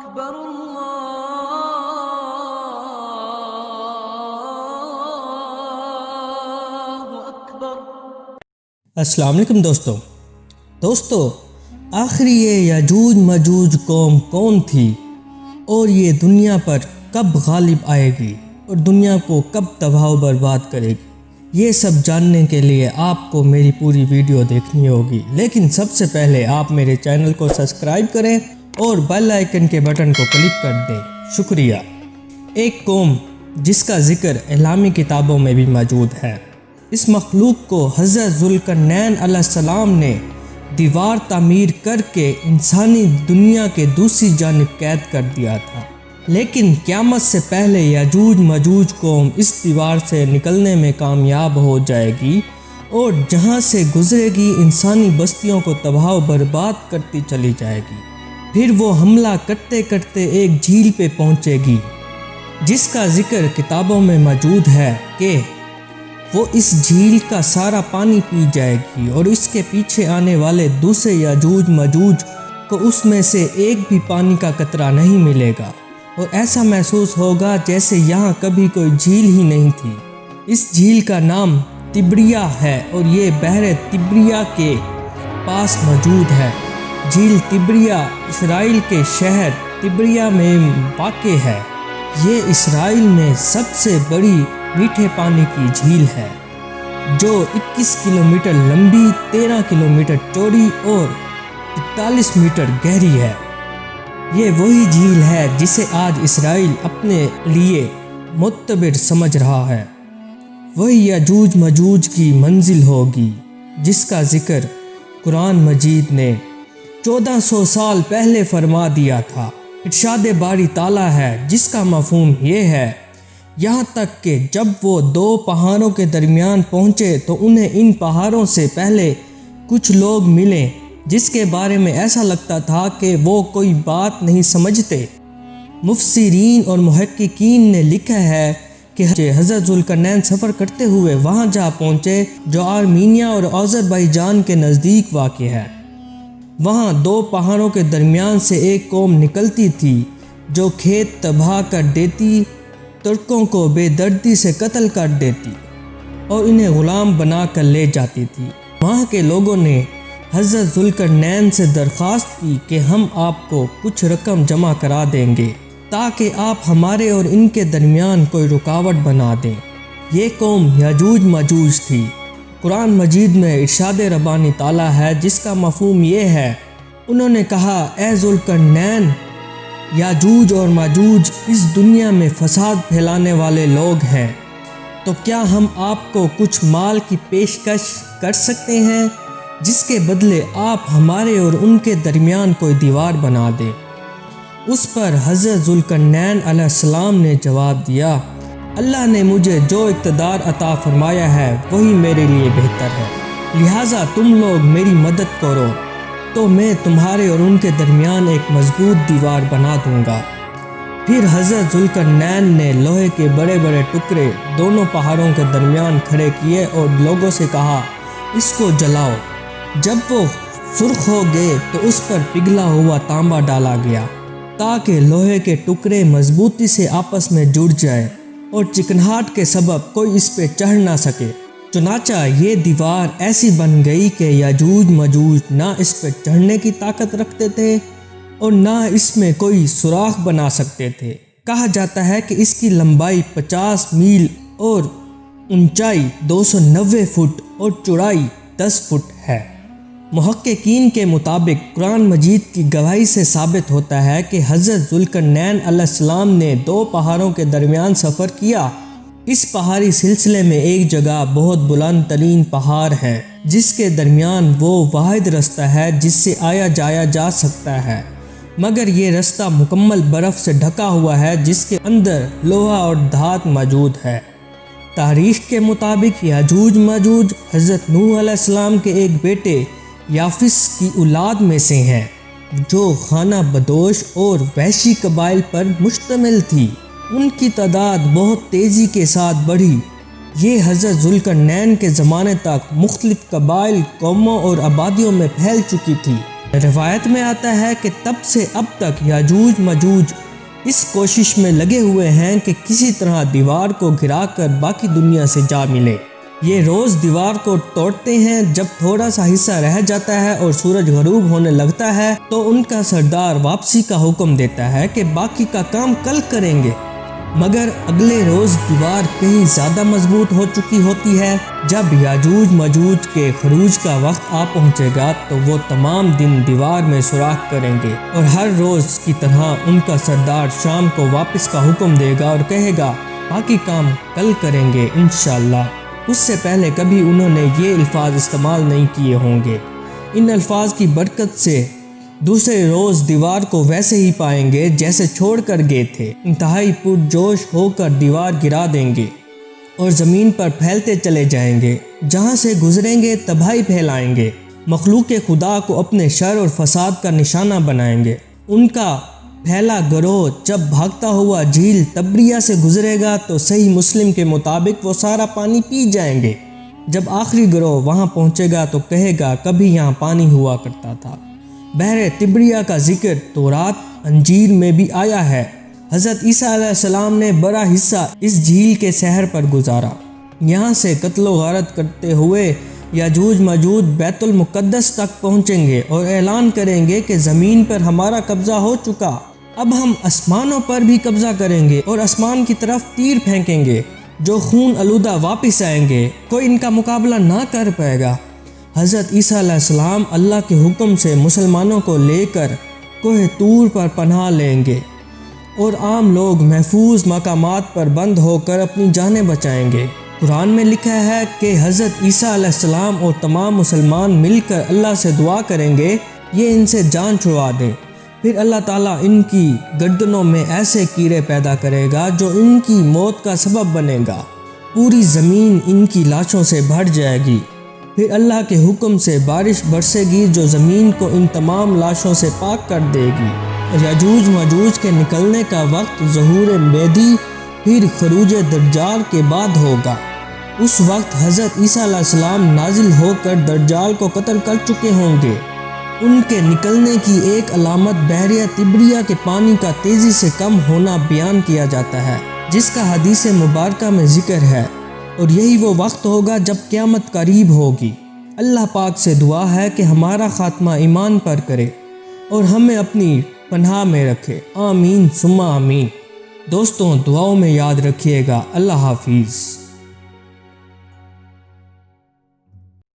أكبر الله أكبر۔ السلام علیکم دوستو آخری یہ یاجوج ماجوج قوم کون تھی اور یہ دنیا پر کب غالب آئے گی اور دنیا کو کب تباہ و برباد کرے گی، یہ سب جاننے کے لیے آپ کو میری پوری ویڈیو دیکھنی ہوگی۔ لیکن سب سے پہلے آپ میرے چینل کو سبسکرائب کریں اور بیل آئیکن کے بٹن کو کلک کر دیں، شکریہ۔ ایک قوم جس کا ذکر اسلامی کتابوں میں بھی موجود ہے، اس مخلوق کو حضرت ذوالقرنین علیہ السلام نے دیوار تعمیر کر کے انسانی دنیا کے دوسری جانب قید کر دیا تھا، لیکن قیامت سے پہلے یاجوج ماجوج قوم اس دیوار سے نکلنے میں کامیاب ہو جائے گی اور جہاں سے گزرے گی انسانی بستیوں کو تباہ و برباد کرتی چلی جائے گی۔ پھر وہ حملہ کرتے کرتے ایک جھیل پہ پہنچے گی جس کا ذکر کتابوں میں موجود ہے کہ وہ اس جھیل کا سارا پانی پی جائے گی اور اس کے پیچھے آنے والے دوسرے یاجوج ماجوج کو اس میں سے ایک بھی پانی کا قطرہ نہیں ملے گا اور ایسا محسوس ہوگا جیسے یہاں کبھی کوئی جھیل ہی نہیں تھی۔ اس جھیل کا نام تبریا ہے اور یہ بحر تبریا کے پاس موجود ہے۔ جھیل تبریا اسرائیل کے شہر تبریا میں واقع ہے۔ یہ اسرائیل میں سب سے بڑی میٹھے پانی کی جھیل ہے جو 21 کلومیٹر لمبی، 13 کلومیٹر چوڑی اور 41 میٹر گہری ہے۔ یہ وہی جھیل ہے جسے آج اسرائیل اپنے لیے معتبر سمجھ رہا ہے۔ وہی یاجوج ماجوج کی منزل ہوگی جس کا ذکر قرآن مجید نے 1400 سال پہلے فرما دیا تھا۔ ارشاد باری تعالیٰ ہے جس کا مفہوم یہ ہے، یہاں تک کہ جب وہ دو پہاڑوں کے درمیان پہنچے تو انہیں ان پہاڑوں سے پہلے کچھ لوگ ملے جس کے بارے میں ایسا لگتا تھا کہ وہ کوئی بات نہیں سمجھتے۔ مفسرین اور محققین نے لکھا ہے کہ حضرت ذوالقرنین سفر کرتے ہوئے وہاں جا پہنچے جو آرمینیا اور آذربائیجان کے نزدیک واقع ہے۔ وہاں دو پہاڑوں کے درمیان سے ایک قوم نکلتی تھی جو کھیت تباہ کر دیتی، ترکوں کو بے دردی سے قتل کر دیتی اور انہیں غلام بنا کر لے جاتی تھی۔ وہاں کے لوگوں نے حضرت ذوالقرنین سے درخواست کی کہ ہم آپ کو کچھ رقم جمع کرا دیں گے تاکہ آپ ہمارے اور ان کے درمیان کوئی رکاوٹ بنا دیں۔ یہ قوم یاجوج ماجوج تھی۔ قرآن مجید میں ارشاد ربانی تعالیٰ ہے جس کا مفہوم یہ ہے، انہوں نے کہا اے ذوالقرنین، یاجوج اور ماجوج اس دنیا میں فساد پھیلانے والے لوگ ہیں، تو کیا ہم آپ کو کچھ مال کی پیشکش کر سکتے ہیں جس کے بدلے آپ ہمارے اور ان کے درمیان کوئی دیوار بنا دیں؟ اس پر حضرت ذوالقرنین علیہ السلام نے جواب دیا، اللہ نے مجھے جو اقتدار عطا فرمایا ہے وہی میرے لیے بہتر ہے، لہٰذا تم لوگ میری مدد کرو تو میں تمہارے اور ان کے درمیان ایک مضبوط دیوار بنا دوں گا۔ پھر حضرت ذوالقرنین نے لوہے کے بڑے بڑے ٹکڑے دونوں پہاڑوں کے درمیان کھڑے کیے اور لوگوں سے کہا اس کو جلاؤ۔ جب وہ سرخ ہو گئے تو اس پر پگھلا ہوا تانبا ڈالا گیا تاکہ لوہے کے ٹکڑے مضبوطی سے آپس میں جڑ جائے اور چکناہٹ کے سبب کوئی اس پہ چڑھ نہ سکے۔ چنانچہ یہ دیوار ایسی بن گئی کہ یاجوج ماجوج نہ اس پہ چڑھنے کی طاقت رکھتے تھے اور نہ اس میں کوئی سوراخ بنا سکتے تھے۔ کہا جاتا ہے کہ اس کی لمبائی 50 میل اور اونچائی 290 فٹ اور چوڑائی 10 فٹ ہے۔ محققین کے مطابق قرآن مجید کی گواہی سے ثابت ہوتا ہے کہ حضرت ذوالقرنین علیہ السلام نے دو پہاڑوں کے درمیان سفر کیا۔ اس پہاڑی سلسلے میں ایک جگہ بہت بلند ترین پہاڑ ہے جس کے درمیان وہ واحد رستہ ہے جس سے آیا جایا جا سکتا ہے، مگر یہ رستہ مکمل برف سے ڈھکا ہوا ہے جس کے اندر لوہا اور دھات موجود ہے۔ تاریخ کے مطابق یاجوج ماجوج حضرت نوح علیہ السلام کے ایک بیٹے یافس کی اولاد میں سے ہیں جو خانہ بدوش اور وحشی قبائل پر مشتمل تھی۔ ان کی تعداد بہت تیزی کے ساتھ بڑھی۔ یہ حضرت ذوالقرنین کے زمانے تک مختلف قبائل، قوموں اور آبادیوں میں پھیل چکی تھی۔ روایت میں آتا ہے کہ تب سے اب تک یاجوج ماجوج اس کوشش میں لگے ہوئے ہیں کہ کسی طرح دیوار کو گرا کر باقی دنیا سے جا ملے۔ یہ روز دیوار کو توڑتے ہیں، جب تھوڑا سا حصہ رہ جاتا ہے اور سورج غروب ہونے لگتا ہے تو ان کا سردار واپسی کا حکم دیتا ہے کہ باقی کا کام کل کریں گے، مگر اگلے روز دیوار کہیں زیادہ مضبوط ہو چکی ہوتی ہے۔ جب یاجوج ماجوج کے خروج کا وقت آ پہنچے گا تو وہ تمام دن دیوار میں سوراخ کریں گے اور ہر روز کی طرح ان کا سردار شام کو واپس کا حکم دے گا اور کہے گا باقی کام کل کریں گے انشاءاللہ۔ اس سے پہلے کبھی انہوں نے یہ الفاظ استعمال نہیں کیے ہوں گے۔ ان الفاظ کی برکت سے دوسرے روز دیوار کو ویسے ہی پائیں گے جیسے چھوڑ کر گئے تھے، انتہائی پرجوش ہو کر دیوار گرا دیں گے اور زمین پر پھیلتے چلے جائیں گے، جہاں سے گزریں گے تباہی پھیلائیں گے، مخلوق خدا کو اپنے شر اور فساد کا نشانہ بنائیں گے۔ ان کا پھیلا گروہ جب بھاگتا ہوا جھیل تبریہ سے گزرے گا تو صحیح مسلم کے مطابق وہ سارا پانی پی جائیں گے۔ جب آخری گروہ وہاں پہنچے گا تو کہے گا کبھی یہاں پانی ہوا کرتا تھا۔ بحر تبریہ کا ذکر تورات انجیل میں بھی آیا ہے۔ حضرت عیسیٰ علیہ السلام نے بڑا حصہ اس جھیل کے سحر پر گزارا۔ یہاں سے قتل و غارت کرتے ہوئے یاجوج ماجوج بیت المقدس تک پہنچیں گے اور اعلان کریں گے کہ زمین پر ہمارا قبضہ ہو چکا، اب ہم آسمانوں پر بھی قبضہ کریں گے اور آسمان کی طرف تیر پھینکیں گے جو خون آلودہ واپس آئیں گے، کوئی ان کا مقابلہ نہ کر پائے گا۔ حضرت عیسیٰ علیہ السلام اللہ کے حکم سے مسلمانوں کو لے کر کوہ طور پر پناہ لیں گے اور عام لوگ محفوظ مقامات پر بند ہو کر اپنی جانیں بچائیں گے۔ قرآن میں لکھا ہے کہ حضرت عیسیٰ علیہ السلام اور تمام مسلمان مل کر اللہ سے دعا کریں گے یہ ان سے جان چھڑوا دیں، پھر اللہ تعالیٰ ان کی گردنوں میں ایسے کیڑے پیدا کرے گا جو ان کی موت کا سبب بنے گا، پوری زمین ان کی لاشوں سے بھر جائے گی، پھر اللہ کے حکم سے بارش برسے گی جو زمین کو ان تمام لاشوں سے پاک کر دے گی۔ یاجوج ماجوج کے نکلنے کا وقت ظہور مہدی پھر خروج دجال کے بعد ہوگا۔ اس وقت حضرت عیسیٰ علیہ السلام نازل ہو کر دجال کو قتل کر چکے ہوں گے۔ ان کے نکلنے کی ایک علامت بحیرہ تبریہ کے پانی کا تیزی سے کم ہونا بیان کیا جاتا ہے، جس کا حدیث مبارکہ میں ذکر ہے، اور یہی وہ وقت ہوگا جب قیامت قریب ہوگی۔ اللہ پاک سے دعا ہے کہ ہمارا خاتمہ ایمان پر کرے اور ہمیں اپنی پناہ میں رکھے، آمین ثم آمین۔ دوستوں دعاؤں میں یاد رکھیے گا۔ اللہ حافظ۔